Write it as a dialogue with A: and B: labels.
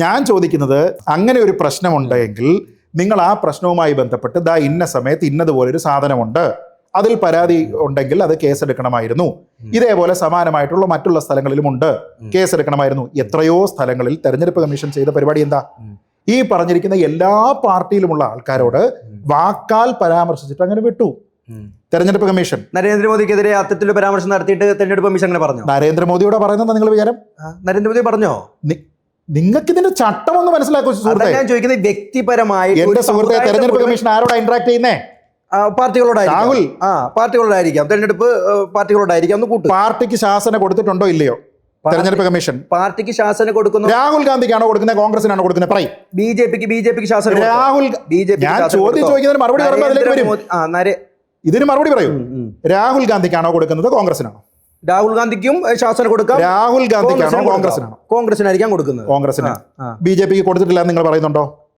A: ഞാൻ ചോദിക്കുന്നത്, അങ്ങനെ ഒരു പ്രശ്നമുണ്ടെങ്കിൽ നിങ്ങൾ ആ പ്രശ്നവുമായി ബന്ധപ്പെട്ട് ദാ ഇന്ന സമയത്ത് ഇന്നതുപോലൊരു സാധനമുണ്ട്, അതിൽ പരാതി ഉണ്ടെങ്കിൽ അത് കേസെടുക്കണമായിരുന്നു, ഇതേപോലെ സമാനമായിട്ടുള്ള മറ്റുള്ള സ്ഥലങ്ങളിലും ഉണ്ട്, കേസെടുക്കണമായിരുന്നു. എത്രയോ സ്ഥലങ്ങളിൽ തെരഞ്ഞെടുപ്പ് കമ്മീഷൻ ചെയ്ത പരിപാടി എന്താ? ഈ പറഞ്ഞിരിക്കുന്ന എല്ലാ പാർട്ടിയിലുമുള്ള ആൾക്കാരോട് വാക്കാൽ പരാമർശിച്ചിട്ട് അങ്ങനെ വിട്ടു തെരഞ്ഞെടുപ്പ് കമ്മീഷൻ.
B: നരേന്ദ്രമോദിക്കെതിരെ അത്തരത്തിലുള്ള പരാമർശം നടത്തിയിട്ട് തെരഞ്ഞെടുപ്പ് കമ്മീഷൻ അങ്ങനെ പറഞ്ഞു.
A: നരേന്ദ്രമോദിയോട് പറയുന്നത് നിങ്ങൾ വിചാരം?
B: നരേന്ദ്രമോദി പറഞ്ഞോ?
A: നിങ്ങൾക്ക് ഇതിന്റെ ചട്ടം ഒന്ന് മനസ്സിലാക്കൂ സുഹൃത്തേ.
B: ഞാൻ ചോദിക്കുന്നത് വ്യക്തിപരമായി
A: എന്റെ സുഹൃത്തെ, തെരഞ്ഞെടുപ്പ് കമ്മീഷൻ ആരോടാ ഇന്ററാക്ട് ചെയ്യുന്നേ?
B: പാർട്ടികളോടായിരിക്കും. പാർട്ടികളോടായിരിക്കാം, തെരഞ്ഞെടുപ്പ് പാർട്ടികളോടായിരിക്കാം. ഒന്ന് കൂട്ടും.
A: പാർട്ടിക്ക് ശാസന കൊടുത്തിട്ടുണ്ടോ ഇല്ലയോ തെരഞ്ഞെടുപ്പ് കമ്മീഷൻ?
B: പാർട്ടിക്ക് ശാസന കൊടുക്കുന്നു.
A: രാഹുൽ ഗാന്ധിക്കാണോ കൊടുക്കുന്നത്, കോൺഗ്രസിനാണോ കൊടുക്കുന്നത്? പറയും.
B: ബിജെപിക്ക് ശാസന.
A: രാഹുൽ ഞാൻ ചോദിക്കുന്നതിന് മറുപടി പറയുമ്പോൾ അതിലേക്ക് വരും. ഇതിന് മറുപടി പറയൂ. രാഹുൽ ഗാന്ധിക്കാണോ കൊടുക്കുന്നത്, കോൺഗ്രസിനാണോ?
B: രാഹുൽ ഗാന്ധിക്കും ശാസന കൊടുക്കാം.
A: രാഹുൽ ഗാന്ധിക്കാണോ കോൺഗ്രസിനാണോ?
B: കോൺഗ്രസിനായിരിക്കാം കൊടുക്കുന്നത്.
A: കോൺഗ്രസിന്. ബിജെപിക്ക് കൊടുത്തിട്ടില്ല എന്ന് നിങ്ങൾ പറയുന്നുണ്ടോ?